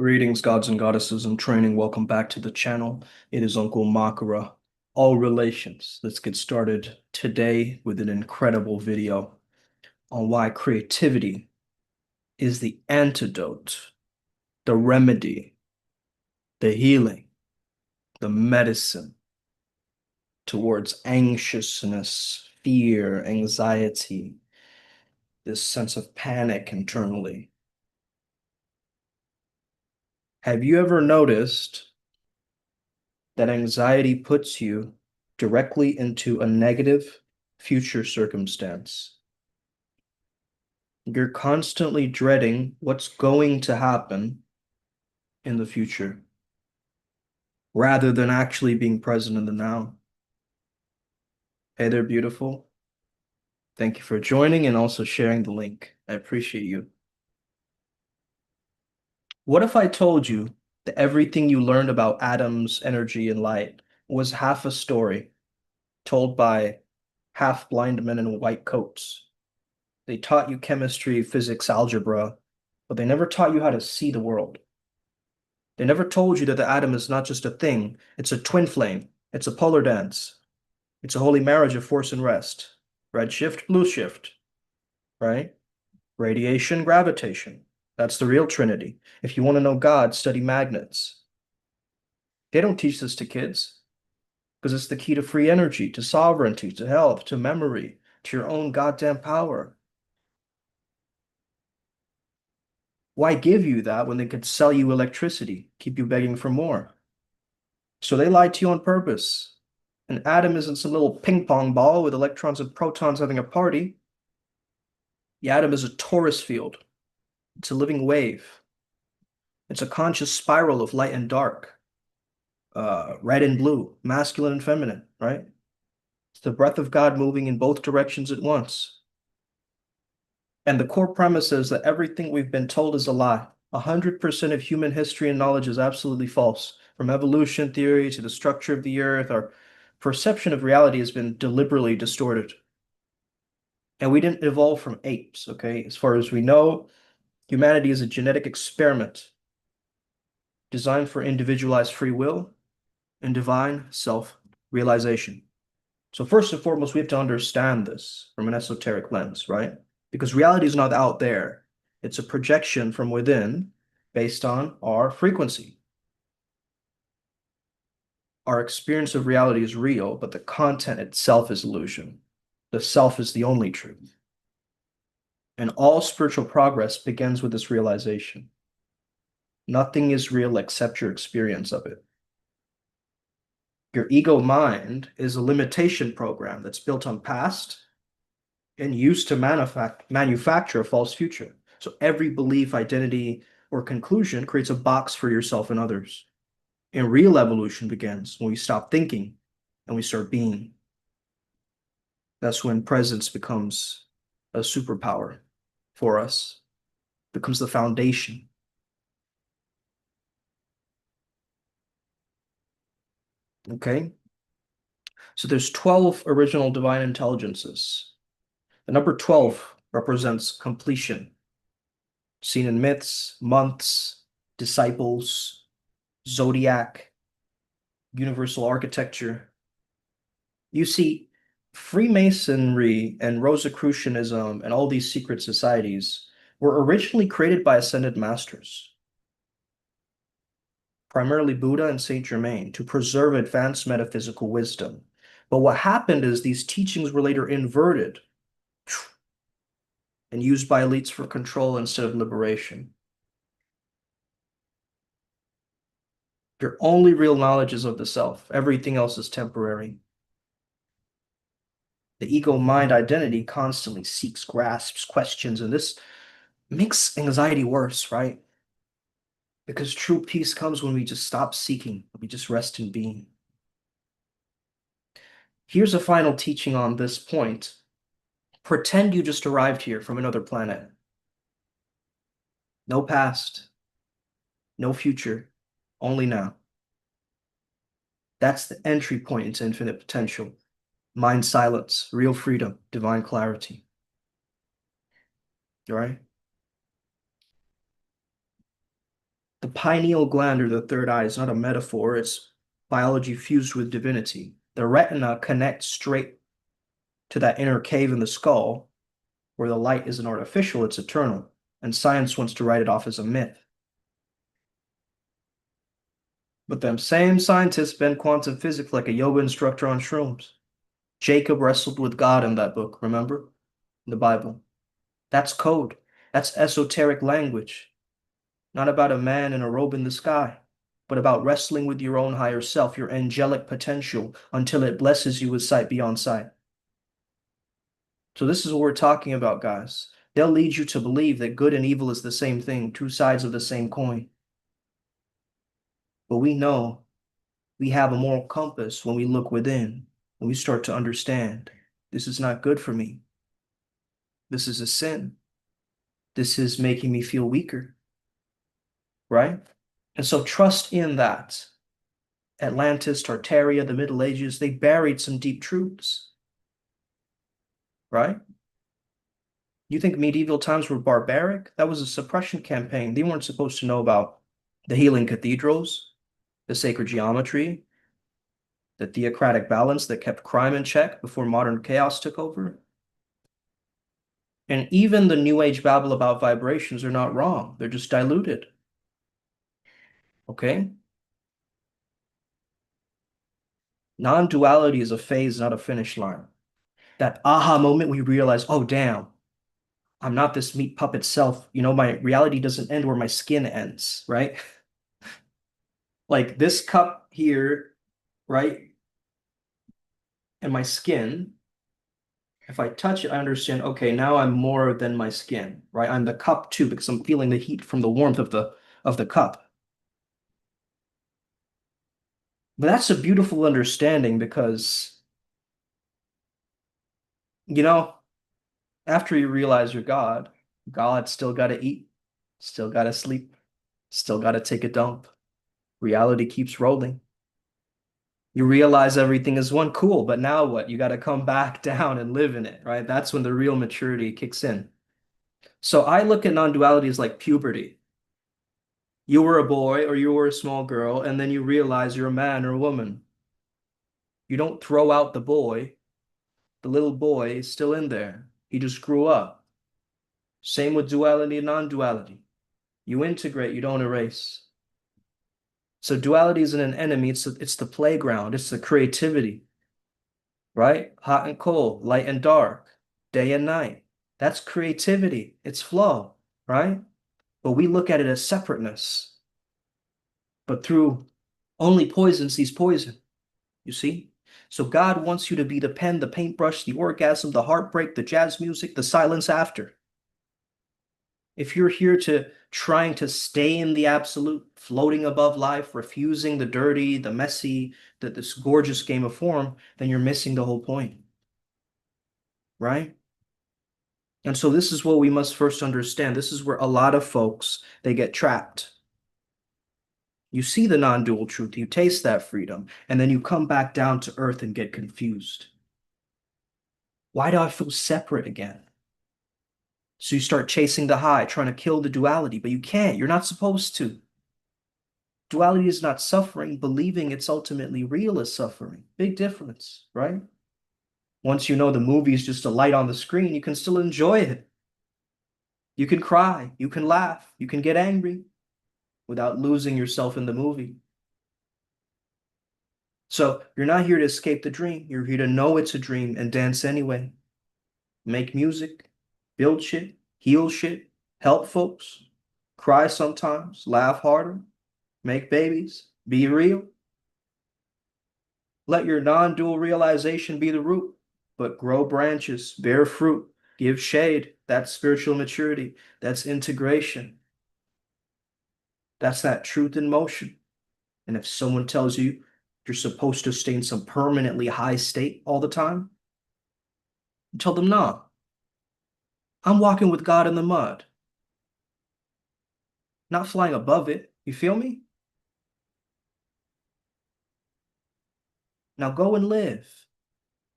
Greetings, gods and goddesses in training. Welcome back to the channel. It is Uncle Makara. All relations. Let's get started today with an incredible video on why creativity is the antidote, the remedy, the healing, the medicine towards anxiousness, fear, anxiety, this sense of panic internally. Have you ever noticed that anxiety puts you directly into a negative future circumstance? You're constantly dreading what's going to happen in the future rather than actually being present in the now. Hey there, beautiful. Thank you for joining and also sharing the link. I appreciate you. What if I told you that everything you learned about atoms, energy, and light was half a story told by half-blind men in white coats? They taught you chemistry, physics, algebra, but they never taught you how to see the world. They never told you that the atom is not just a thing, it's a twin flame, it's a polar dance, it's a holy marriage of force and rest. Red shift, blue shift, right? Radiation, gravitation. That's the real trinity. If you want to know God, study magnets. They don't teach this to kids because it's the key to free energy, to sovereignty, to health, to memory, to your own goddamn power. Why give you that when they could sell you electricity, keep you begging for more? So they lied to you on purpose. An atom isn't some little ping pong ball with electrons and protons having a party. The atom is a torus field. It's a living wave. It's a conscious spiral of light and dark, red and blue, masculine and feminine, right? It's the breath of God moving in both directions at once. And the core premise is that everything we've been told is a lie. 100% of human history and knowledge is absolutely false. From evolution theory to the structure of the earth, our perception of reality has been deliberately distorted. And we didn't evolve from apes, okay? As far as we know, humanity is a genetic experiment designed for individualized free will and divine self-realization. So first and foremost, we have to understand this from an esoteric lens, right? Because reality is not out there. It's a projection from within based on our frequency. Our experience of reality is real, but the content itself is illusion. The self is the only truth. And all spiritual progress begins with this realization. Nothing is real except your experience of it. Your ego mind is a limitation program that's built on past and used to manufacture a false future. So every belief, identity, or conclusion creates a box for yourself and others. And real evolution begins when we stop thinking and we start being. That's when presence becomes a superpower for us, becomes the foundation. Okay? So there's 12 original divine intelligences. The number 12 represents completion, seen in myths, months, disciples, zodiac, universal architecture. You see, Freemasonry and Rosicrucianism and all these secret societies were originally created by ascended masters, primarily Buddha and Saint Germain, to preserve advanced metaphysical wisdom. But what happened is these teachings were later inverted and used by elites for control instead of liberation. Your only real knowledge is of the self. Everything else is temporary. The ego mind identity constantly seeks, grasps, questions, and this makes anxiety worse, right? Because true peace comes when we just stop seeking, we just rest in being. Here's a final teaching on this point. Pretend you just arrived here from another planet. No past, no future, only now. That's the entry point into infinite potential. Mind silence, real freedom, divine clarity. All right? The pineal gland or the third eye is not a metaphor, it's biology fused with divinity. The retina connects straight to that inner cave in the skull where the light isn't artificial, it's eternal. And science wants to write it off as a myth. But them same scientists bend quantum physics like a yoga instructor on shrooms. Jacob wrestled with God in that book, remember? In the Bible. That's code. That's esoteric language. Not about a man in a robe in the sky, but about wrestling with your own higher self, your angelic potential, until it blesses you with sight beyond sight. So this is what we're talking about, guys. They'll lead you to believe that good and evil is the same thing, two sides of the same coin. But we know we have a moral compass when we look within, when we start to understand this is not good for me. This is a sin. This is making me feel weaker, right? And so trust in that. Atlantis, Tartaria, the Middle Ages, they buried some deep truths, right? You think medieval times were barbaric? That was a suppression campaign. They weren't supposed to know about the healing cathedrals, the sacred geometry, the theocratic balance that kept crime in check before modern chaos took over. And even the New Age babble about vibrations are not wrong. They're just diluted. Okay? Non-duality is a phase, not a finish line. That aha moment we realize, oh, damn, I'm not this meat puppet self. You know, my reality doesn't end where my skin ends, right? Like this cup here, right? And my skin, if I touch it, I understand, okay, now I'm more than my skin, right? I'm the cup too, because I'm feeling the heat from the warmth of the cup. But that's a beautiful understanding because, you know, after you realize you're God, God still got to eat, still got to sleep, still got to take a dump. Reality keeps rolling. You realize everything is one, cool, but now what? You got to come back down and live in it, right? That's when the real maturity kicks in. So I look at non-duality as like puberty. You were a boy or you were a small girl, and then you realize you're a man or a woman. You don't throw out the boy. The little boy is still in there. He just grew up. Same with duality and non-duality. You integrate, you don't erase. So duality isn't an enemy, it's the playground, it's the creativity, right? Hot and cold, light and dark, day and night. That's creativity, it's flow, right? But we look at it as separateness. But through only poison sees poison, you see? So God wants you to be the pen, the paintbrush, the orgasm, the heartbreak, the jazz music, the silence after. If you're here to trying to stay in the absolute, floating above life, refusing the dirty, the messy, this gorgeous game of form, then you're missing the whole point, right? And so this is what we must first understand. This is where a lot of folks they get trapped. You see the non-dual truth, you taste that freedom, and then you come back down to earth and get confused. Why do I feel separate again? So you start chasing the high, trying to kill the duality, but you can't. You're not supposed to. Duality is not suffering. Believing it's ultimately real is suffering. Big difference, right? Once you know the movie is just a light on the screen, you can still enjoy it. You can cry, you can laugh, you can get angry without losing yourself in the movie. So you're not here to escape the dream. You're here to know it's a dream and dance anyway. Make music, build shit, heal shit, help folks, cry sometimes, laugh harder, make babies, be real. Let your non-dual realization be the root, but grow branches, bear fruit, give shade. That's spiritual maturity. That's integration. That's that truth in motion. And if someone tells you you're supposed to stay in some permanently high state all the time, tell them, no, I'm walking with God in the mud, not flying above it. You feel me? Now go and live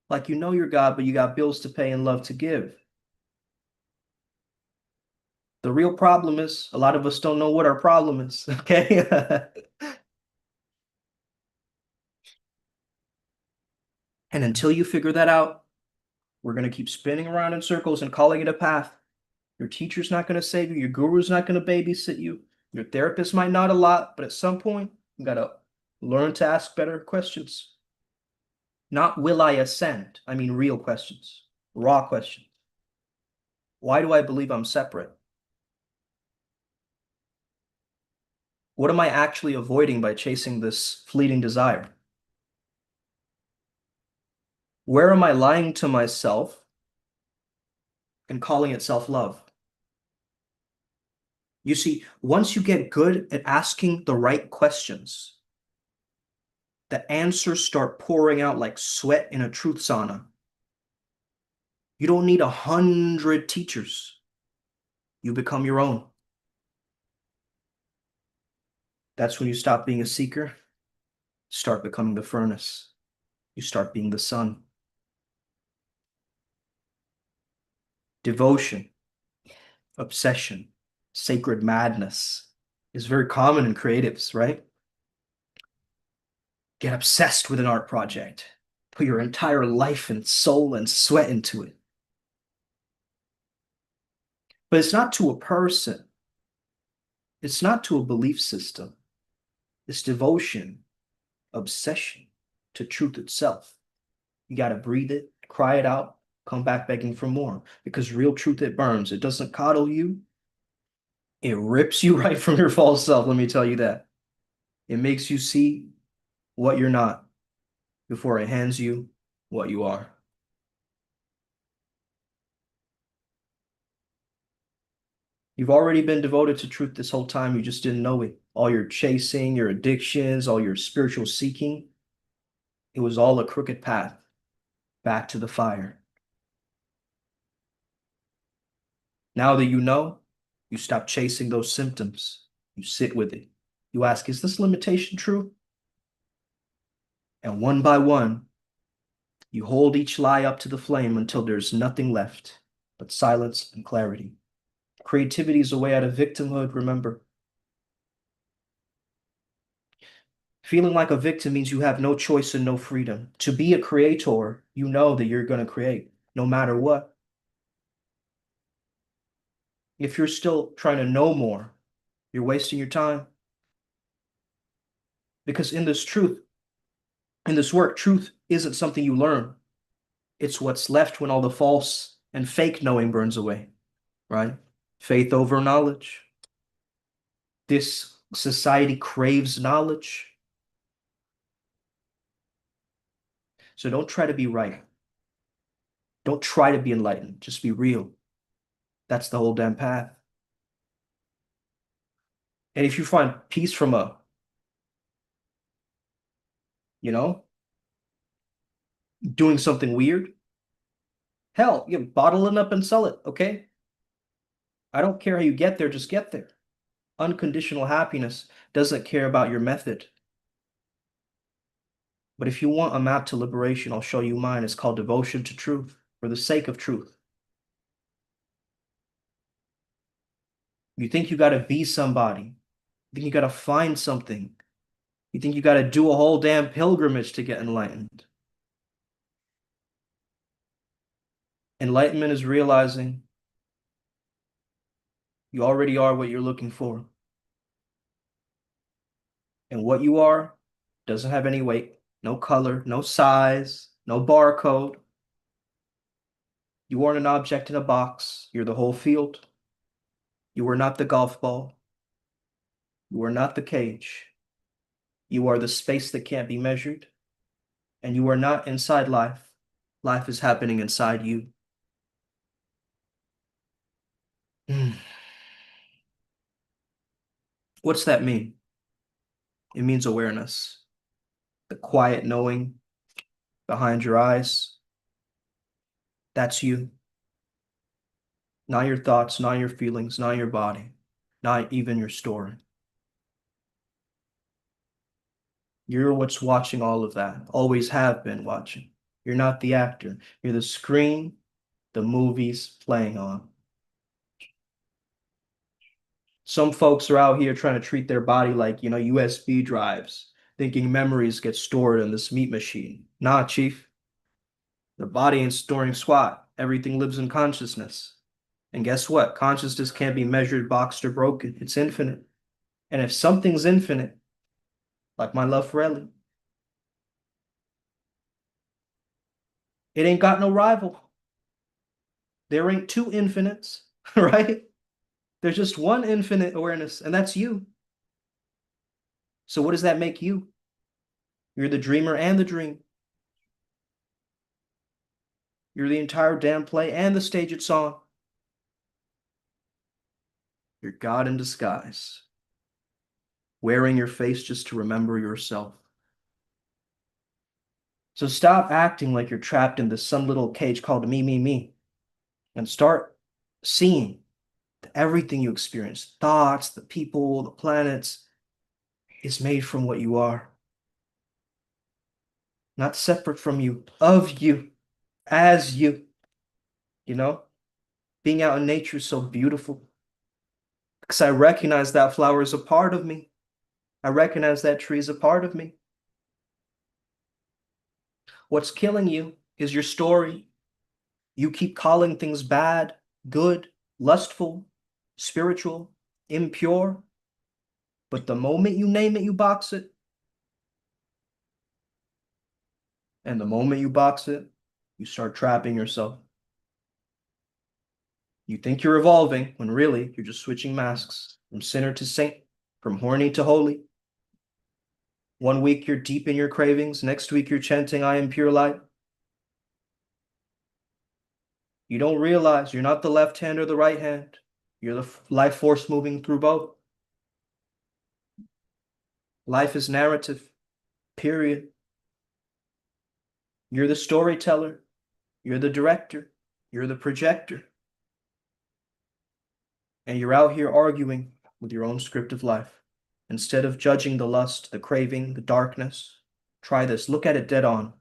like you know you're God, but you got bills to pay and love to give. The real problem is a lot of us don't know what our problem is, okay? And until you figure that out, we're going to keep spinning around in circles and calling it a path. Your teacher's not going to save you. Your guru's not going to babysit you. Your therapist might not a lot, but at some point, you got to learn to ask better questions. Not will I ascend? I mean real questions, raw questions. Why do I believe I'm separate? What am I actually avoiding by chasing this fleeting desire? Where am I lying to myself and calling it self-love? You see, once you get good at asking the right questions, the answers start pouring out like sweat in a truth sauna. You don't need 100 teachers. You become your own. That's when you stop being a seeker, start becoming the furnace. You start being the sun. Devotion, obsession, sacred madness is very common in creatives, right? Get obsessed with an art project. Put your entire life and soul and sweat into it. But it's not to a person. It's not to a belief system. It's devotion, obsession to truth itself. You got to breathe it, cry it out, come back begging for more. Because real truth, it burns. It doesn't coddle you. It rips you right from your false self, let me tell you that. It makes you see what you're not before it hands you what you are. You've already been devoted to truth this whole time. You just didn't know it. All your chasing, your addictions, all your spiritual seeking, it was all a crooked path back to the fire. Now that you know, you stop chasing those symptoms. You sit with it. You ask, is this limitation true? And one by one, you hold each lie up to the flame until there's nothing left but silence and clarity. Creativity is a way out of victimhood, remember. Feeling like a victim means you have no choice and no freedom. To be a creator, you know that you're going to create no matter what. If you're still trying to know more, you're wasting your time. Because in this truth, in this work, truth isn't something you learn. It's what's left when all the false and fake knowing burns away, right? Faith over knowledge. This society craves knowledge. So don't try to be right. Don't try to be enlightened. Just be real. That's the whole damn path. And if you find peace from you know, doing something weird, hell, you bottle it up and sell it, okay? I don't care how you get there, just get there. Unconditional happiness doesn't care about your method. But if you want a map to liberation, I'll show you mine. It's called Devotion to Truth, for the sake of truth. You think you got to be somebody. You think you got to find something. You think you got to do a whole damn pilgrimage to get enlightened. Enlightenment is realizing you already are what you're looking for. And what you are doesn't have any weight, no color, no size, no barcode. You aren't an object in a box. You're the whole field. You are not the golf ball. You are not the cage. You are the space that can't be measured. And you are not inside life. Life is happening inside you. What's that mean? It means awareness. The quiet knowing behind your eyes. That's you. Not your thoughts, not your feelings, not your body, not even your story. You're what's watching all of that, always have been watching. You're not the actor. You're the screen the movie's playing on. Some folks are out here trying to treat their body like, USB drives, thinking memories get stored in this meat machine. Nah, chief. The body ain't storing squat. Everything lives in consciousness. And guess what? Consciousness can't be measured, boxed, or broken. It's infinite. And if something's infinite, like my love for Ellie, it ain't got no rival. There ain't two infinites, right? There's just one infinite awareness, and that's you. So what does that make you? You're the dreamer and the dream. You're the entire damn play and the stage it's on. You're God in disguise, wearing your face just to remember yourself. So stop acting like you're trapped in this some little cage called me, and start seeing that everything you experience, thoughts, the people, the planets, is made from what you are. Not separate from you, of you, as you. You know, being out in nature is so beautiful because I recognize that flower is a part of me. I recognize that tree is a part of me. What's killing you is your story. You keep calling things bad, good, lustful, spiritual, impure. But the moment you name it, you box it. And the moment you box it, you start trapping yourself. You think you're evolving when really you're just switching masks from sinner to saint, from horny to holy. One week you're deep in your cravings, next week you're chanting, I am pure light. You don't realize you're not the left hand or the right hand. You're the life force moving through both. Life is narrative, period. You're the storyteller. You're the director. You're the projector. And you're out here arguing with your own script of life. Instead of judging the lust, the craving, the darkness, try this. Look at it dead on.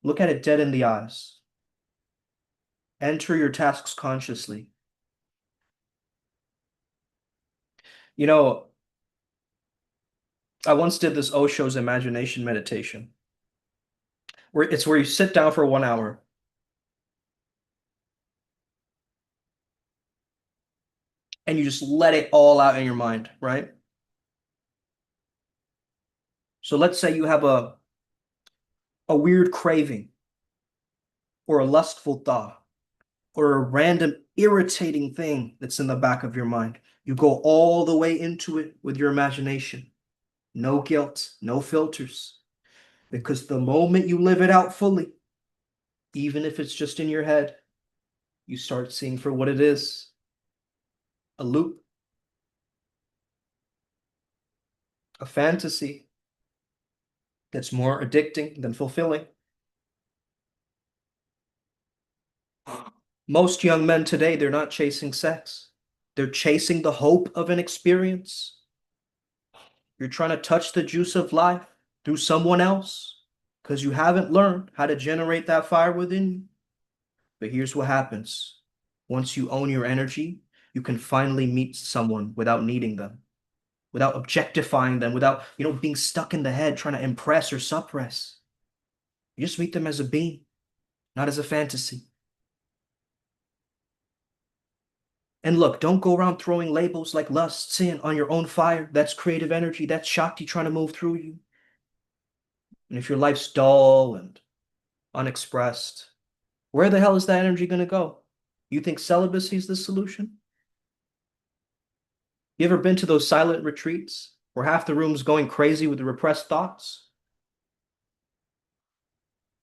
Look at it dead in the eyes. Enter your tasks consciously. You know, I once did this Osho's imagination meditation, where you sit down for 1 hour and you just let it all out in your mind, right? So let's say you have a weird craving or a lustful thought or a random irritating thing that's in the back of your mind. You go all the way into it with your imagination. No guilt, no filters. Because the moment you live it out fully, even if it's just in your head, you start seeing for what it is, a loop, a fantasy that's more addicting than fulfilling. Most young men today, they're not chasing sex. They're chasing the hope of an experience. You're trying to touch the juice of life through someone else because you haven't learned how to generate that fire within you. But here's what happens. Once you own your energy, you can finally meet someone without needing them, without objectifying them, without, being stuck in the head trying to impress or suppress. You just meet them as a being, not as a fantasy. And look, don't go around throwing labels like lust, sin on your own fire. That's creative energy. That's Shakti trying to move through you. And if your life's dull and unexpressed, where the hell is that energy going to go? You think celibacy is the solution? You ever been to those silent retreats where half the room's going crazy with the repressed thoughts?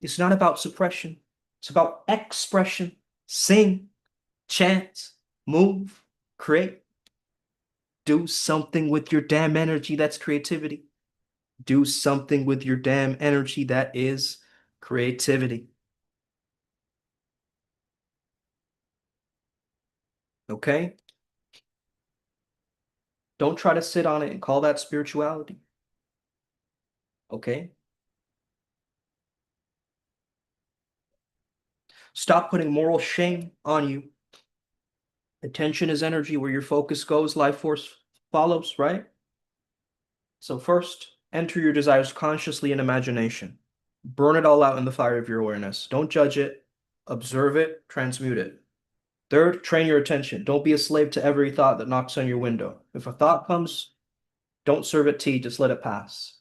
It's not about suppression. It's about expression. Sing, chant, move, create. Do something with your damn energy. That's creativity. Do something with your damn energy. That is creativity. Okay? Don't try to sit on it and call that spirituality. Okay? Stop putting moral shame on you Attention is energy. Where your focus goes, life force follows, right? So first, enter your desires consciously in imagination. Burn it all out in the fire of your awareness. Don't judge it. Observe it. Transmute it. Third, train your attention. Don't be a slave to every thought that knocks on your window. If a thought comes, don't serve it tea, just let it pass.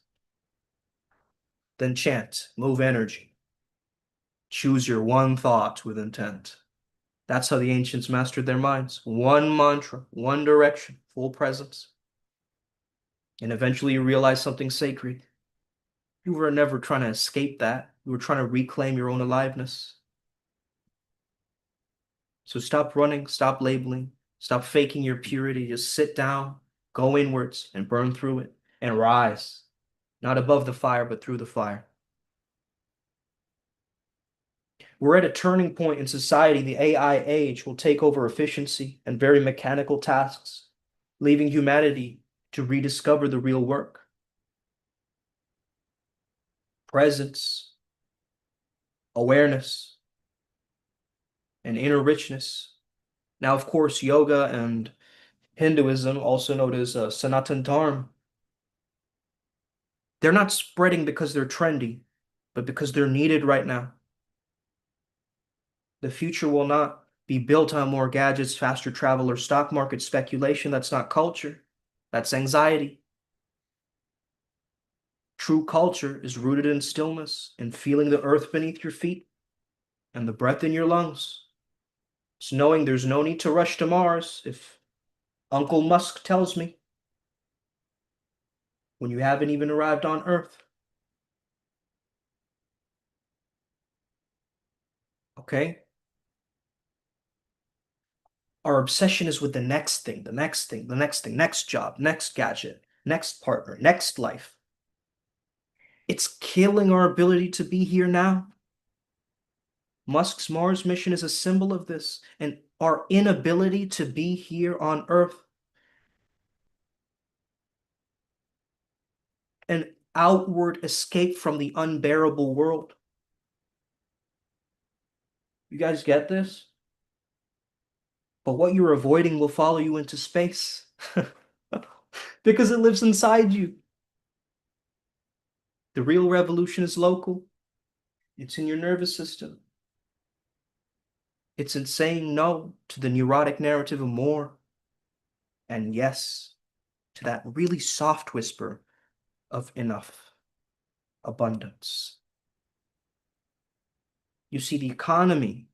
Then chant, move energy. Choose your one thought with intent. That's how the ancients mastered their minds. One mantra, one direction, full presence. And eventually you realize something sacred. You were never trying to escape that. You were trying to reclaim your own aliveness. So stop running, stop labeling, stop faking your purity. Just sit down, go inwards, and burn through it, and rise. Not above the fire, but through the fire. We're at a turning point in society. The AI age will take over efficiency and very mechanical tasks, leaving humanity to rediscover the real work. Presence, awareness, and inner richness. Now, of course, yoga and Hinduism, also known as Sanatan Dharma, they're not spreading because they're trendy, but because they're needed right now. The future will not be built on more gadgets, faster travel, or stock market speculation. That's not culture. That's anxiety. True culture is rooted in stillness and feeling the earth beneath your feet and the breath in your lungs. It's knowing there's no need to rush to Mars if Uncle Musk tells me when you haven't even arrived on Earth. Okay? Our obsession is with the next thing, the next thing, the next thing, next job, next gadget, next partner, next life. It's killing our ability to be here now. Musk's Mars mission is a symbol of this and our inability to be here on Earth. An outward escape from the unbearable world. You guys get this? But what you're avoiding will follow you into space because it lives inside you. The real revolution is local. It's in your nervous system. It's in saying no to the neurotic narrative of more and yes to that really soft whisper of enough, abundance. You see, the economy,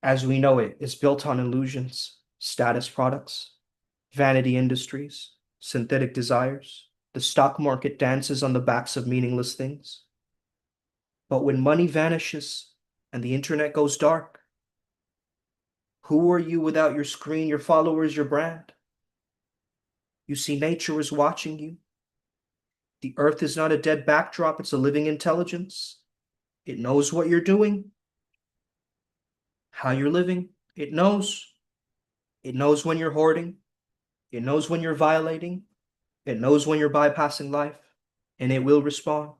as we know it, is built on illusions, status products, vanity industries, synthetic desires. The stock market dances on the backs of meaningless things. But when money vanishes and the internet goes dark, who are you without your screen, your followers, your brand? You see, nature is watching you. The earth is not a dead backdrop, it's a living intelligence. It knows what you're doing, how you're living. It knows. It knows when you're hoarding. It knows when you're violating. It knows when you're bypassing life, and it will respond.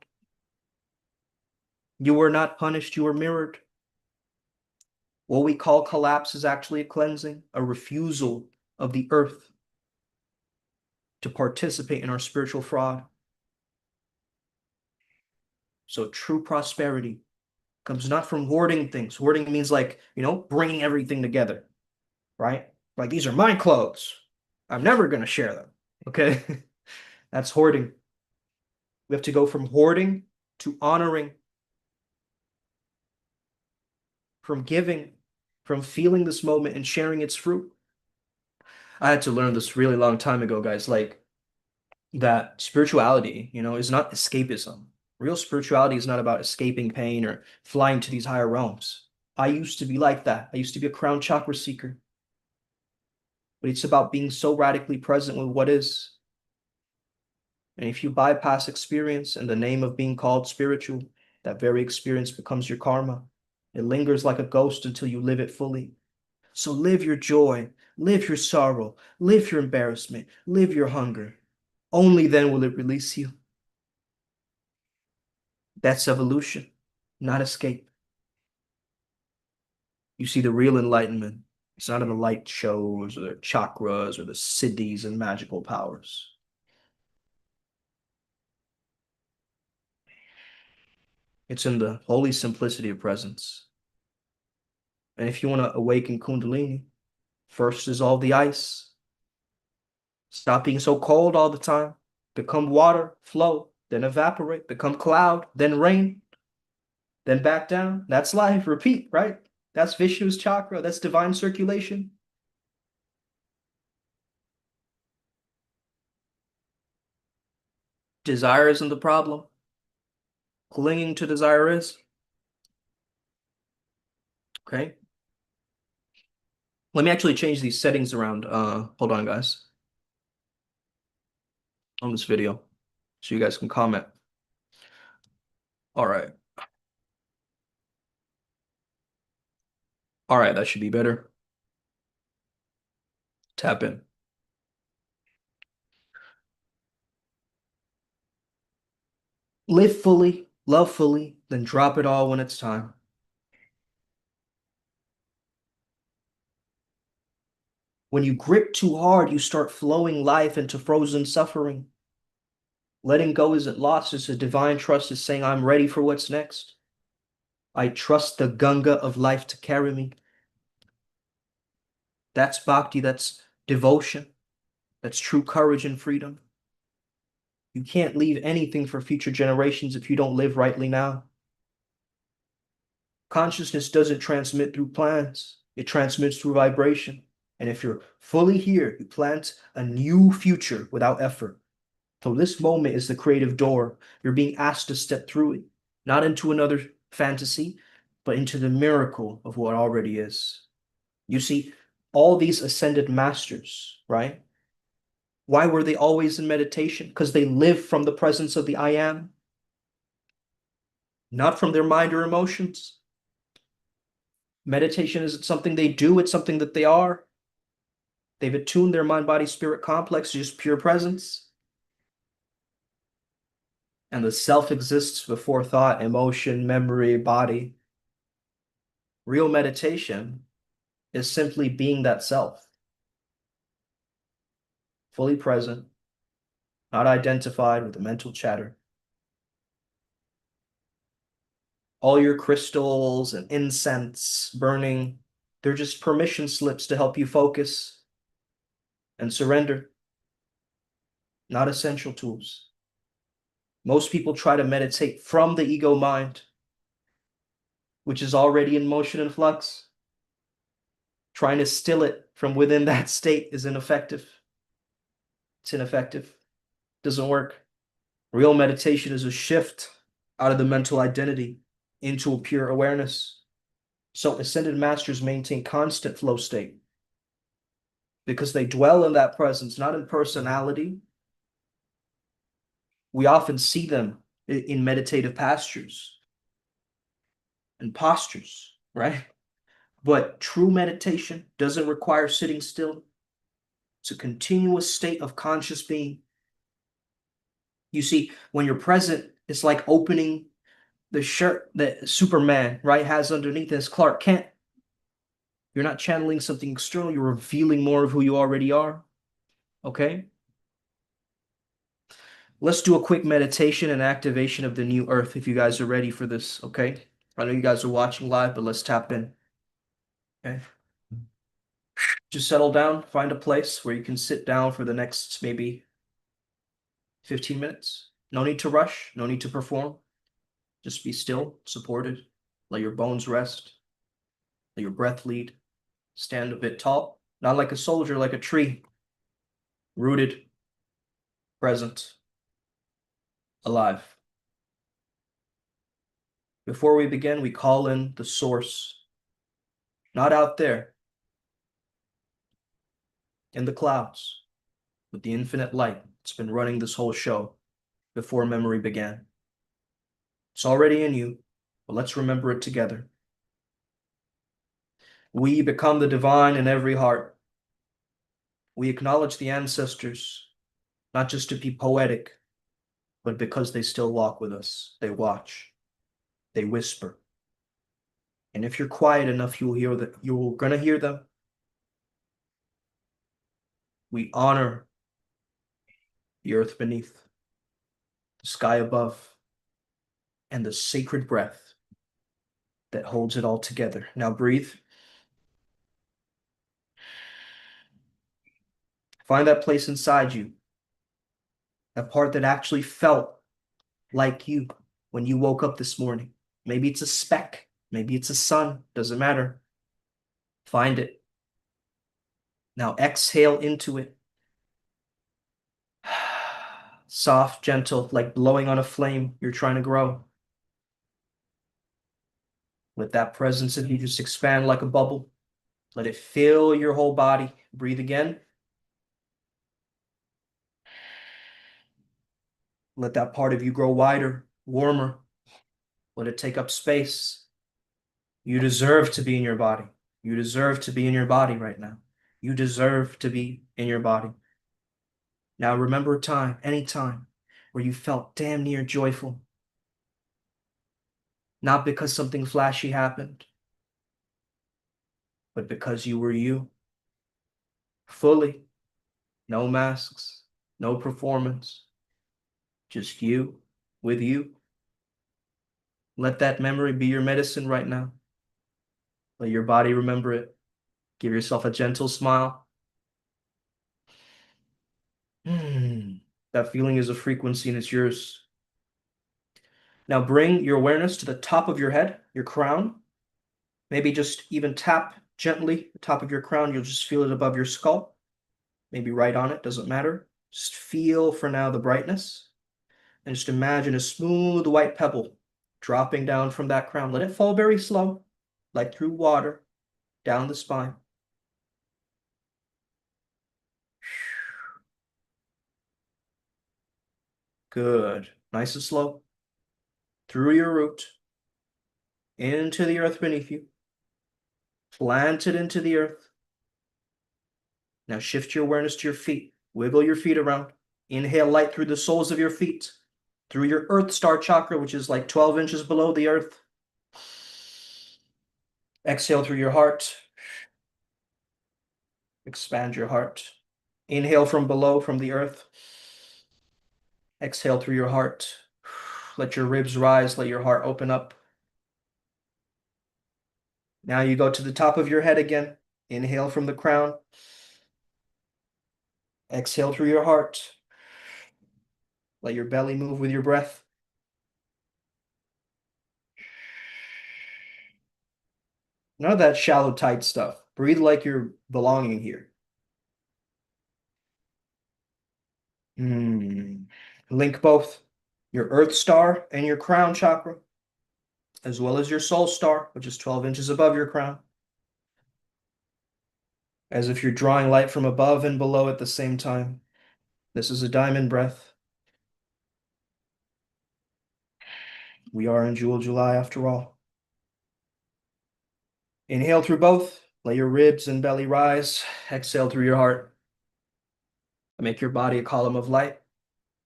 You were not punished, you were mirrored. What we call collapse is actually a cleansing, a refusal of the earth to participate in our spiritual fraud. So true prosperity comes not from hoarding things. Hoarding means like, bringing everything together, right? Like, these are my clothes. I'm never going to share them. Okay? That's hoarding. We have to go from hoarding to honoring, from giving, from feeling this moment and sharing its fruit. I had to learn this really long time ago, guys. Like, that spirituality, is not escapism. Real spirituality is not about escaping pain or flying to these higher realms. I used to be like that. I used to be a crown chakra seeker. But it's about being so radically present with what is. And if you bypass experience in the name of being called spiritual, that very experience becomes your karma. It lingers like a ghost until you live it fully. So live your joy, live your sorrow, live your embarrassment, live your hunger. Only then will it release you. That's evolution, not escape. You see, the real enlightenment It's not in the light shows or the chakras or the siddhis and magical powers. It's in the holy simplicity of presence. And if you want to awaken Kundalini, first dissolve the ice. Stop being so cold all the time. Become water, flow, then evaporate, become cloud, then rain, then back down. That's life. Repeat, right? That's Vishnu's chakra. That's divine circulation. Desire isn't the problem. Clinging to desire is. Okay. Let me actually change these settings around. Hold on, guys, on this video so you guys can comment. All right. All right, that should be better. Tap in. Live fully, love fully, then drop it all when it's time. When you grip too hard, you start flowing life into frozen suffering. Letting go isn't lost, it's a divine trust, is saying, I'm ready for what's next. I trust the Ganga of life to carry me. That's bhakti, that's devotion, that's true courage and freedom. You can't leave anything for future generations if you don't live rightly now. Consciousness doesn't transmit through plans, it transmits through vibration. And if you're fully here, you plant a new future without effort. So this moment is the creative door. You're being asked to step through it, not into another fantasy, but into the miracle of what already is. You see, all these ascended masters, right? Why were they always in meditation? Because they live from the presence of the I am, not from their mind or emotions. Meditation isn't something they do, it's something that they are. They've attuned their mind, body, spirit complex to just pure presence. And the self exists before thought, emotion, memory, body. Real meditation is simply being that self, fully present, not identified with the mental chatter. All your crystals and incense burning, they're just permission slips to help you focus and surrender, not essential tools. Most people try to meditate from the ego mind, which is already in motion and flux. Trying to still it from within that state is ineffective. It's ineffective. Doesn't work. Real meditation is a shift out of the mental identity into a pure awareness. So ascended masters maintain constant flow state because they dwell in that presence, not in personality. We often see them in meditative pastures and postures, right? But true meditation doesn't require sitting still. It's a continuous state of conscious being. You see, when you're present, it's like opening the shirt that Superman, right, has underneath his Clark Kent. You're not channeling something external, you're revealing more of who you already are. Okay? Let's do a quick meditation and activation of the new earth if you guys are ready for this, okay? I know you guys are watching live, but let's tap in. Okay? Just settle down, find a place where you can sit down for the next maybe 15 minutes. No need to rush, no need to perform. Just be still, supported. Let your bones rest. Let your breath lead. Stand a bit tall, not like a soldier, like a tree. Rooted, present, alive. Before we begin, we call in the source, not out there, in the clouds, with the infinite light that's been running this whole show before memory began. It's already in you, but let's remember it together. We become the divine in every heart. We acknowledge the ancestors, not just to be poetic, but because they still walk with us. They watch, they whisper. And if you're quiet enough, you're gonna hear them. We honor the earth beneath, the sky above, and the sacred breath that holds it all together. Now breathe. Find that place inside you, that part that actually felt like you when you woke up this morning. Maybe it's a speck, maybe it's a sun, doesn't matter. Find it. Now exhale into it. Soft, gentle, like blowing on a flame you're trying to grow. Let that presence in you just expand like a bubble. Let it fill your whole body. Breathe again. Let that part of you grow wider, warmer. Let it take up space. You deserve to be in your body. You deserve to be in your body right now. You deserve to be in your body. Now remember a time, any time, where you felt damn near joyful. Not because something flashy happened, but because you were you. Fully. No masks, no performance. Just you with you. Let that memory be your medicine right now. Let your body remember it. Give yourself a gentle smile. That feeling is a frequency and it's yours. Now bring your awareness to the top of your head, your crown. Maybe just even tap gently the top of your crown. You'll just feel it above your skull. Maybe right on it, doesn't matter. Just feel for now the brightness. And just imagine a smooth white pebble dropping down from that crown. Let it fall very slow, like through water, down the spine. Good. Nice and slow. Through your root, into the earth beneath you. Plant it into the earth. Now shift your awareness to your feet. Wiggle your feet around. Inhale light through the soles of your feet, through your earth star chakra, which is like 12 inches below the earth. Exhale through your heart. Expand your heart. Inhale from below, from the earth. Exhale through your heart. Let your ribs rise. Let your heart open up. Now you go to the top of your head again. Inhale from the crown. Exhale through your heart. Let your belly move with your breath. None of that shallow, tight stuff. Breathe like you're belonging here. Link both your earth star and your crown chakra, as well as your soul star, which is 12 inches above your crown. As if you're drawing light from above and below at the same time. This is a diamond breath. We are in Jewel July after all. Inhale through both. Let your ribs and belly rise. Exhale through your heart. Make your body a column of light.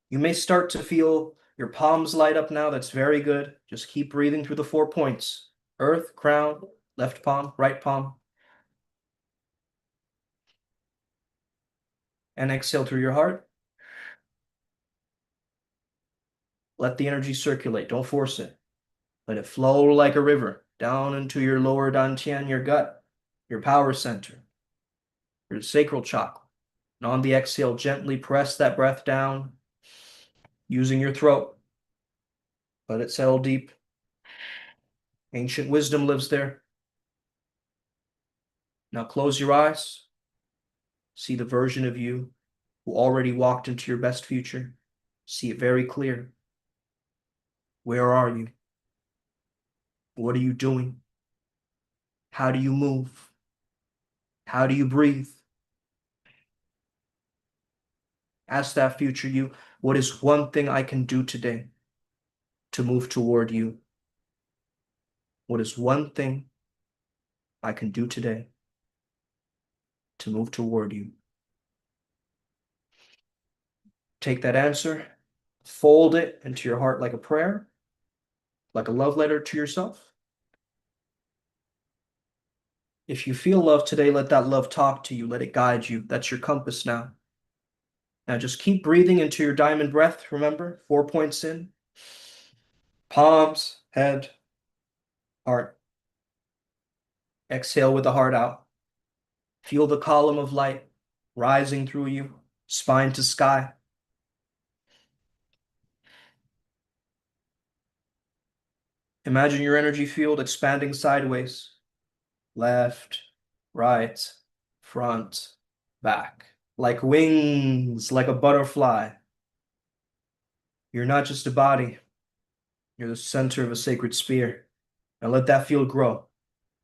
You may start to feel your palms light up now. That's very good. Just keep breathing through the 4 points. Earth, crown, left palm, right palm. And exhale through your heart. Let the energy circulate. Don't force it. Let it flow like a river down into your lower dantian, your gut, your power center, your sacral chakra. And on the exhale, gently press that breath down using your throat. Let it settle deep. Ancient wisdom lives there. Now close your eyes. See the version of you who already walked into your best future. See it very clear. Where are you? What are you doing? How do you move? How do you breathe? Ask that future you, what is one thing I can do today to move toward you? What is one thing I can do today to move toward you? Take that answer, fold it into your heart like a prayer, like a love letter to yourself. If you feel love today, let that love talk to you. Let it guide you. That's your compass now. Now just keep breathing into your diamond breath. Remember, 4 points in. Palms, head, heart. Exhale with the heart out. Feel the column of light rising through you, spine to sky. Imagine your energy field expanding sideways. Left, right, front, back. Like wings, like a butterfly. You're not just a body. You're the center of a sacred sphere. Now let that field grow.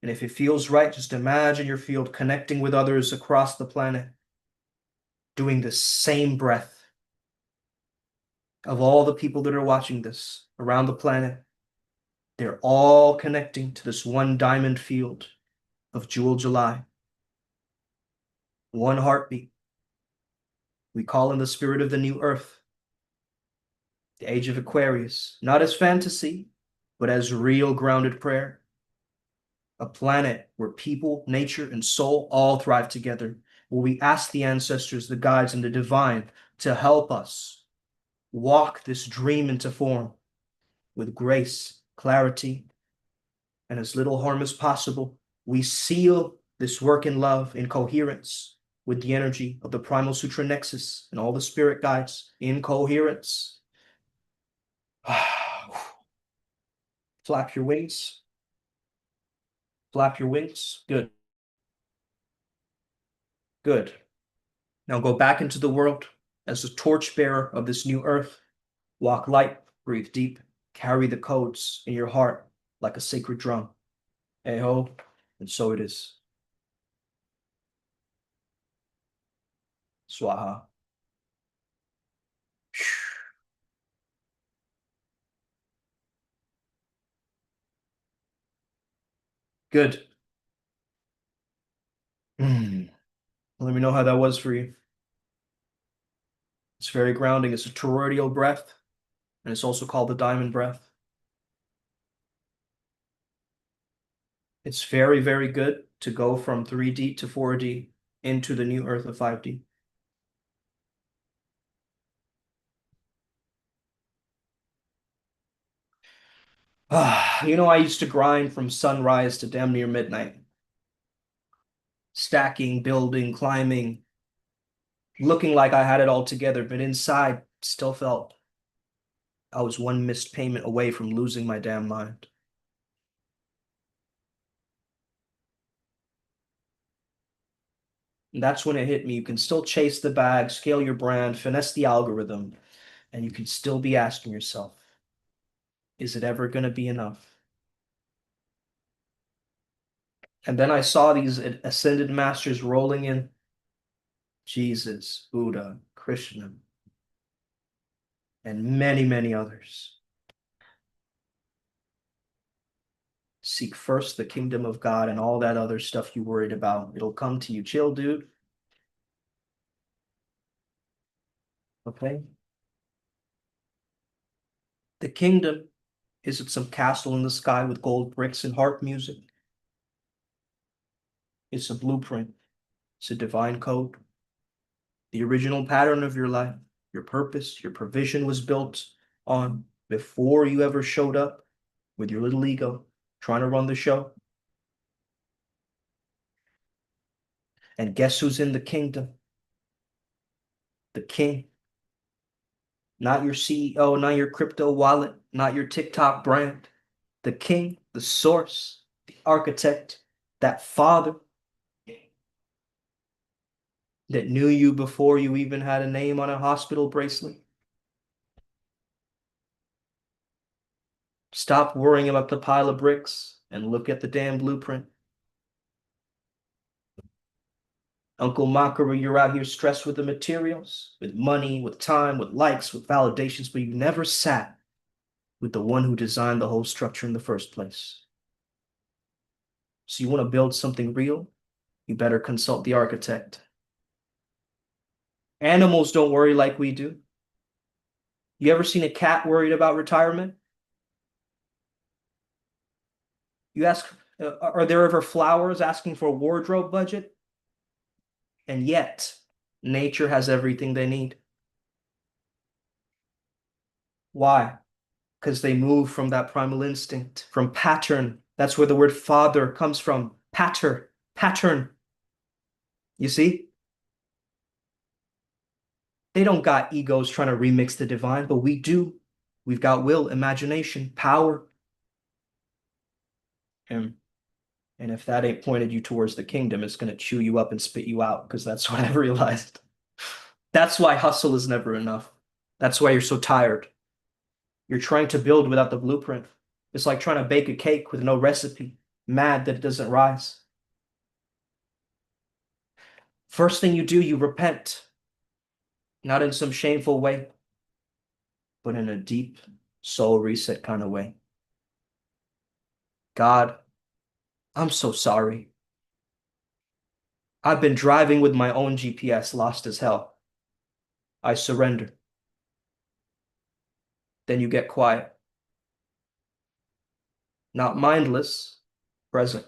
And if it feels right, just imagine your field connecting with others across the planet, doing the same breath of all the people that are watching this around the planet. They're all connecting to this one diamond field of Jewel July. One heartbeat. We call in the spirit of the new earth, the age of Aquarius, not as fantasy, but as real grounded prayer. A planet where people, nature, and soul all thrive together, where we ask the ancestors, the guides, and the divine to help us walk this dream into form with grace, clarity, and as little harm as possible. We seal this work in love, in coherence with the energy of the Primal Sutra Nexus and all the spirit guides in coherence. Flap your wings. Flap your wings. Good. Good. Now go back into the world as the torchbearer of this new earth. Walk light, breathe deep, carry the codes in your heart like a sacred drum. Eho, and so it is. Swaha. Good. Let me know how that was for you. It's very grounding. It's a toroidal breath, and it's also called the diamond breath. It's very, very good to go from 3D to 4D into the new earth of 5D. I used to grind from sunrise to damn near midnight, stacking, building, climbing, looking like I had it all together, but inside still felt I was one missed payment away from losing my damn mind. And that's when it hit me. You can still chase the bag, scale your brand, finesse the algorithm, and you can still be asking yourself, is it ever going to be enough? And then I saw these ascended masters rolling in. Jesus, Buddha, Krishna, and many, many others. Seek first the kingdom of God and all that other stuff you worried about. It'll come to you. Chill, dude. Okay? The kingdom isn't some castle in the sky with gold bricks and harp music. It's a blueprint. It's a divine code. The original pattern of your life, your purpose, your provision was built on before you ever showed up with your little ego trying to run the show. And guess who's in the kingdom? The king. Not your CEO, not your crypto wallet, not your TikTok brand. The king, the source, the architect, that father that knew you before you even had a name on a hospital bracelet. Stop worrying about the pile of bricks and look at the damn blueprint. Uncle Makara, you're out here stressed with the materials, with money, with time, with likes, with validations, but you never sat with the one who designed the whole structure in the first place. So you want to build something real? You better consult the architect. Animals don't worry like we do. You ever seen a cat worried about retirement? You ask Are there ever flowers asking for a wardrobe budget? And yet, nature has everything they need. Why? Because they move from that primal instinct, from pattern. That's where the word father comes from. Pattern. You see? They don't got egos trying to remix the divine, but we do. We've got will, imagination, power. And, and if that ain't pointed you towards the kingdom, it's going to chew you up and spit you out, because that's what I've realized. That's why hustle is never enough. That's why you're so tired. You're trying to build without the blueprint. It's like trying to bake a cake with no recipe, mad that it doesn't rise. First thing you do, you repent, not in some shameful way, but in a deep soul reset kind of way. God, I'm so sorry. I've been driving with my own GPS, lost as hell. I surrender. Then you get quiet. Not mindless, present.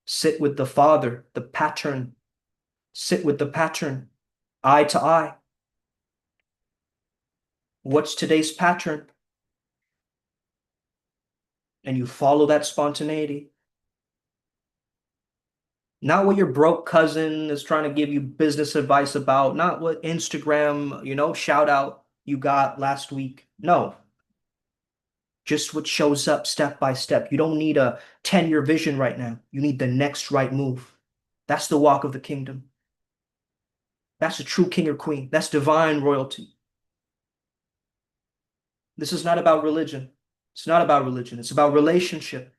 Sit with the Father, the pattern. Sit with the pattern, eye to eye. What's today's pattern? And you follow that spontaneity. Not what your broke cousin is trying to give you business advice about, not what Instagram, shout out you got last week. No, just what shows up step by step. You don't need a 10-year vision right now. You need the next right move. That's the walk of the kingdom. That's a true king or queen. That's divine royalty. This is not about religion. It's not about religion. It's about relationship.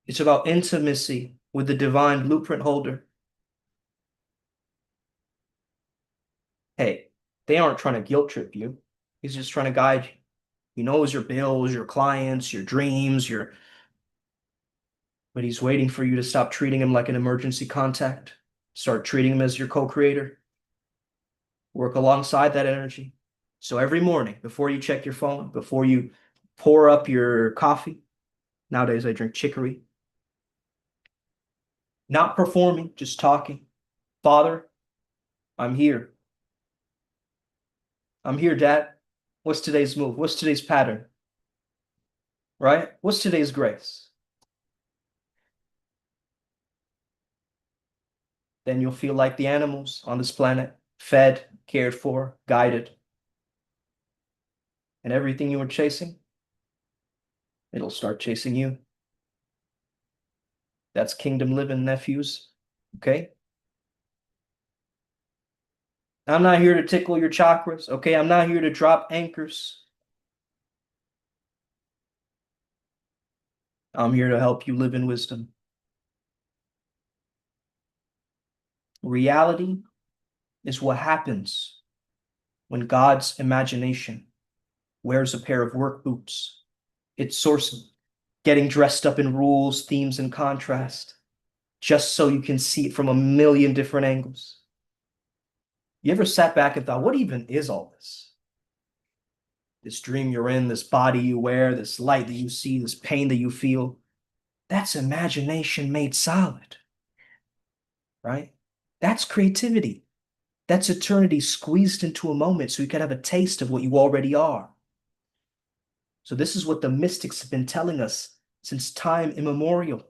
It's about intimacy with the divine blueprint holder. Hey, they aren't trying to guilt trip you. He's just trying to guide you. He knows your bills, your clients, your dreams, but he's waiting for you to stop treating him like an emergency contact. Start treating him as your co-creator. Work alongside that energy. So every morning, before you check your phone, before you pour up your coffee, nowadays I drink chicory. Not performing, just talking. Father, I'm here. I'm here, Dad. What's today's move? What's today's pattern? Right? What's today's grace? Then you'll feel like the animals on this planet, fed, cared for, guided. And everything you were chasing, it'll start chasing you. That's kingdom living, nephews. Okay? I'm not here to tickle your chakras. Okay? I'm not here to drop anchors. I'm here to help you live in wisdom. Reality is what happens when God's imagination wears a pair of work boots. It's sourcing, getting dressed up in rules, themes, and contrast, just so you can see it from a million different angles. You ever sat back and thought, what even is all this? This dream you're in, this body you wear, this light that you see, this pain that you feel, that's imagination made solid, right? That's creativity. That's eternity squeezed into a moment so you can have a taste of what you already are. So this is what the mystics have been telling us since time immemorial.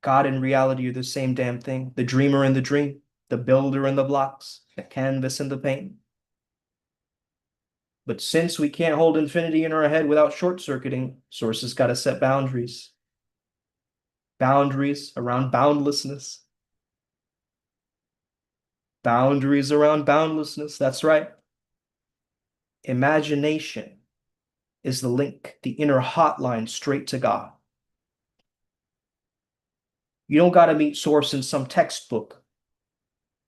God and reality are the same damn thing. The dreamer and the dream, the builder and the blocks, the canvas and the paint. But since we can't hold infinity in our head without short-circuiting, Source has got to set boundaries. Boundaries around boundlessness. Boundaries around boundlessness. That's right. Imagination is the link, the inner hotline straight to God. You don't got to meet Source in some textbook.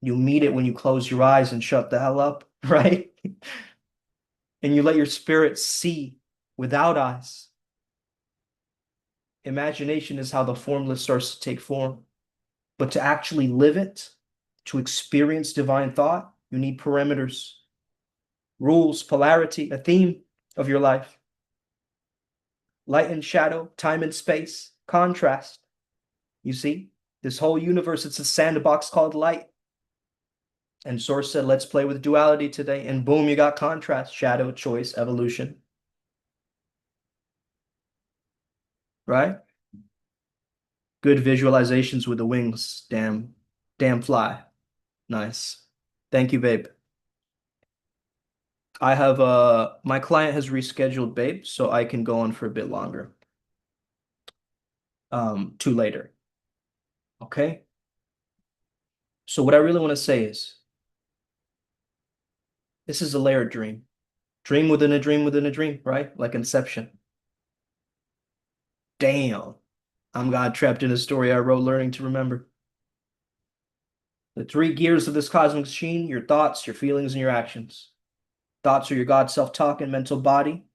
You meet it when you close your eyes and shut the hell up, right? And you let your spirit see without eyes. Imagination is how the formless starts to take form. But to actually live it, to experience divine thought, you need parameters, rules, polarity, a theme of your life. Light and shadow, time and space, contrast. You see, this whole universe, it's a sandbox called light. And Source said, let's play with duality today. And boom, you got contrast, shadow, choice, evolution. Right? Good visualizations with the wings. Damn fly. Nice. Thank you, babe. I have my client has rescheduled, babe, so I can go on for a bit longer. To later. Okay? So what I really want to say is this is a layered dream. Dream within a dream within a dream, right? Like Inception. Damn. I'm God trapped in a story I wrote, learning to remember. The three gears of this cosmic machine, your thoughts, your feelings, and your actions. Thoughts are your God self-talk and mental body.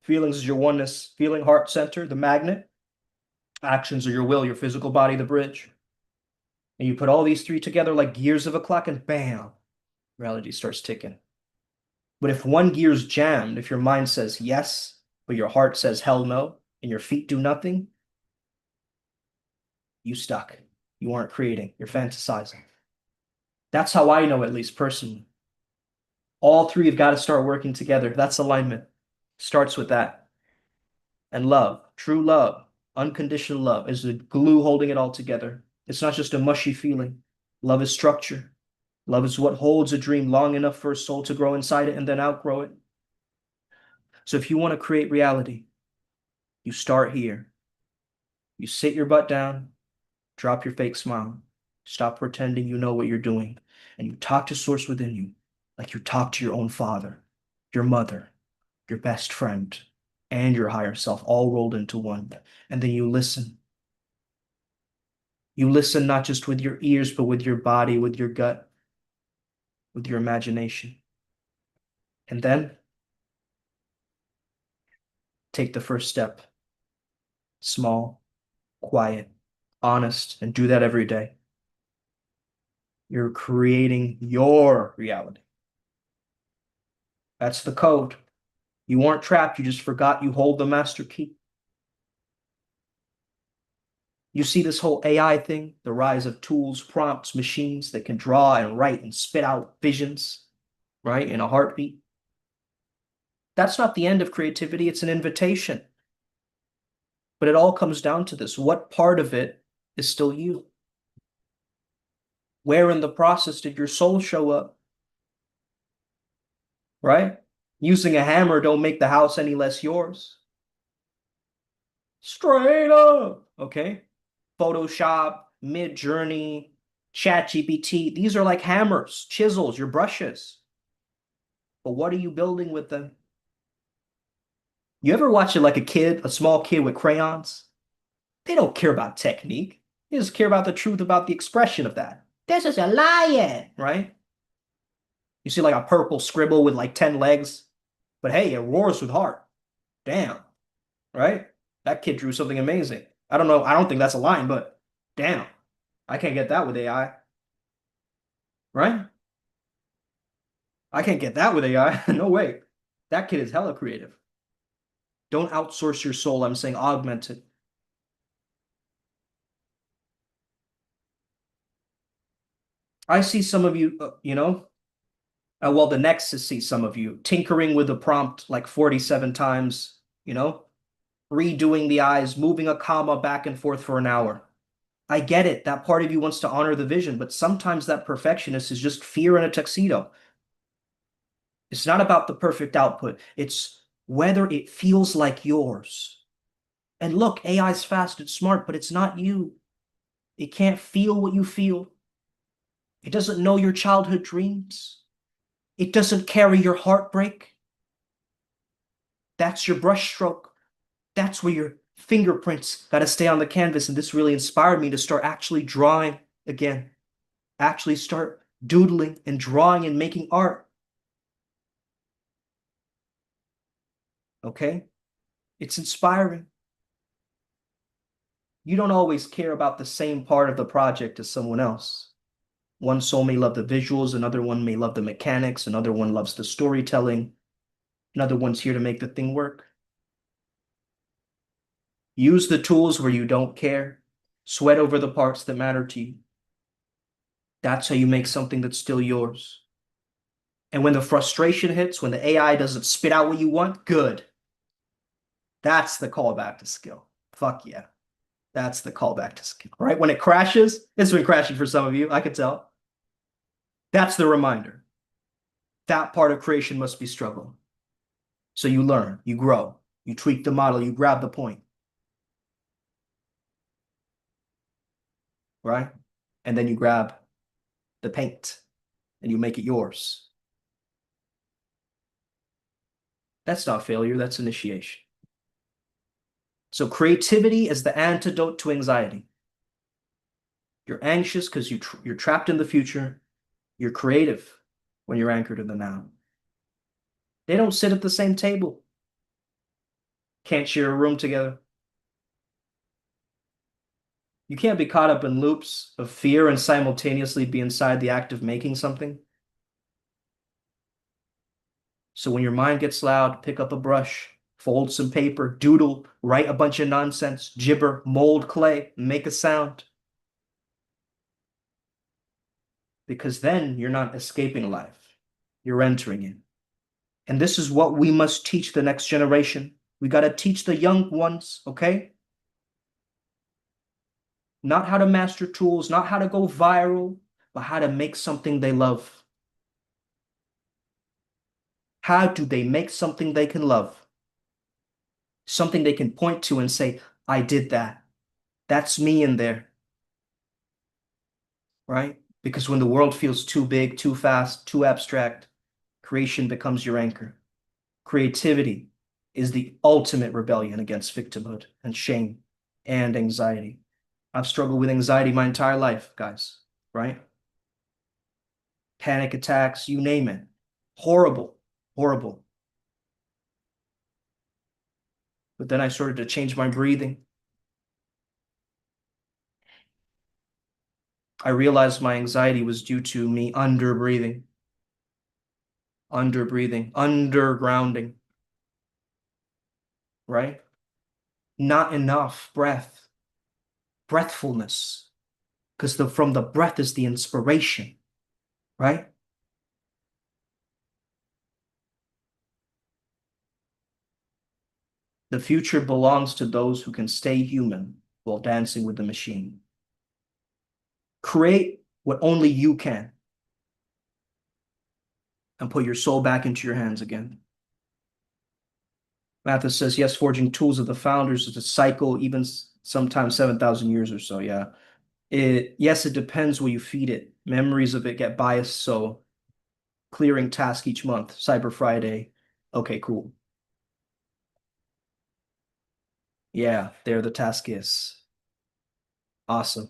Feelings is your oneness, feeling heart center, the magnet. Actions are your will, your physical body, the bridge. And you put all these three together like gears of a clock, and bam, reality starts ticking. But if one gear's jammed, if your mind says yes, but your heart says hell no, and your feet do nothing, you stuck. You aren't creating, you're fantasizing. That's how I know, at least personally. All three have got to start working together. That's alignment. Starts with that. And love, true love, unconditional love is the glue holding it all together. It's not just a mushy feeling. Love is structure. Love is what holds a dream long enough for a soul to grow inside it and then outgrow it. So if you want to create reality, you start here. You sit your butt down, drop your fake smile, stop pretending you know what you're doing, and you talk to source within you like you talk to your own father, your mother, your best friend, and your higher self all rolled into one. And then you listen. You listen not just with your ears, but with your body, with your gut, with your imagination. And then take the first step. Small, quiet, honest, and do that every day. You're creating your reality. That's the code. You aren't trapped. You just forgot you hold the master key. You see this whole AI thing, the rise of tools, prompts, machines that can draw and write and spit out visions, right, in a heartbeat. That's not the end of creativity. It's an invitation. But it all comes down to this. What part of it is still you? Where in the process did your soul show up? Right? Using a hammer don't make the house any less yours. Straight up. Okay? Photoshop, Midjourney, ChatGPT, these are like hammers, chisels, your brushes. But what are you building with them? You ever watch it like a kid, a small kid with crayons? They don't care about technique. They just care about the truth about the expression of that. This is a lion, right? You see like a purple scribble with like 10 legs, but hey, it roars with heart. Damn, right? That kid drew something amazing. I don't know. I don't think that's a lion, but damn, I can't get that with AI, right? I can't get that with AI. No way. That kid is hella creative. Don't outsource your soul. I'm saying augment it. I see some of you, well, the Nexus sees some of you tinkering with the prompt like 47 times, redoing the eyes, moving a comma back and forth for an hour. I get it. That part of you wants to honor the vision, but sometimes that perfectionist is just fear in a tuxedo. It's not about the perfect output. It's whether it feels like yours. And look, AI is fast, it's smart, but it's not you. It can't feel what you feel. It doesn't know your childhood dreams. It doesn't carry your heartbreak. That's your brushstroke. That's where your fingerprints got to stay on the canvas. And this really inspired me to start actually drawing again. Actually start doodling and drawing and making art. Okay? It's inspiring. You don't always care about the same part of the project as someone else. One soul may love the visuals, another one may love the mechanics, another one loves the storytelling, another one's here to make the thing work. Use the tools where you don't care. Sweat over the parts that matter to you. That's how you make something that's still yours. And when the frustration hits, when the AI doesn't spit out what you want, good. That's the callback to skill. Fuck yeah. That's the callback to skill, right? When it crashes, it's been crashing for some of you, I could tell. That's the reminder. That part of creation must be struggle. So you learn, you grow, you tweak the model, you grab the point, right? And then you grab the paint and you make it yours. That's not failure, that's initiation. So creativity is the antidote to anxiety. You're anxious because you're trapped in the future. You're creative when you're anchored in the now. They don't sit at the same table. Can't share a room together. You can't be caught up in loops of fear and simultaneously be inside the act of making something. So when your mind gets loud, pick up a brush, fold some paper, doodle, write a bunch of nonsense, gibber, mold clay, make a sound. Because then you're not escaping life, you're entering it. And this is what we must teach the next generation. We got to teach the young ones, okay? Not how to master tools, not how to go viral, but how to make something they love. How do they make something they can love? Something they can point to and say, I did that. That's me in there, right? Because when the world feels too big, too fast, too abstract, creation becomes your anchor. Creativity is the ultimate rebellion against victimhood and shame and anxiety. I've struggled with anxiety my entire life, guys, right? Panic attacks, you name it. Horrible, horrible. But then I started to change my breathing. I realized my anxiety was due to me under breathing, undergrounding, right? Not enough breathfulness, because from the breath is the inspiration, right? The future belongs to those who can stay human while dancing with the machine. Create what only you can and put your soul back into your hands again. Mathis says, yes, forging tools of the founders is a cycle, even sometimes 7,000 years or so. Yeah. Yes, it depends what you feed it. Memories of it get biased. So clearing task each month, Cyber Friday. Okay, cool. Yeah, there the task is. Awesome.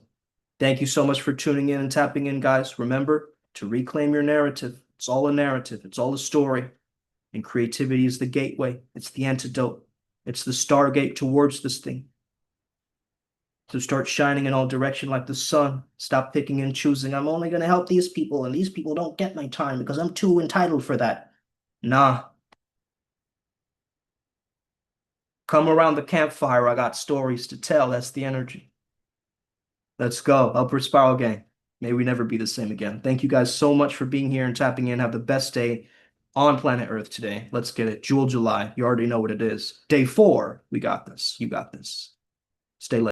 Thank you so much for tuning in and tapping in, guys. Remember to reclaim your narrative. It's all a narrative, it's all a story. And creativity is the gateway, it's the antidote, it's the stargate towards this thing. To start shining in all direction like the sun. Stop picking and choosing. I'm only going to help these people, and these people don't get my time because I'm too entitled for that. Nah. Come around the campfire. I got stories to tell. That's the energy. Let's go. Upward Spiral Gang. May we never be the same again. Thank you guys so much for being here and tapping in. Have the best day on planet Earth today. Let's get it. Jewel July. You already know what it is. Day 4. We got this. You got this. Stay lit.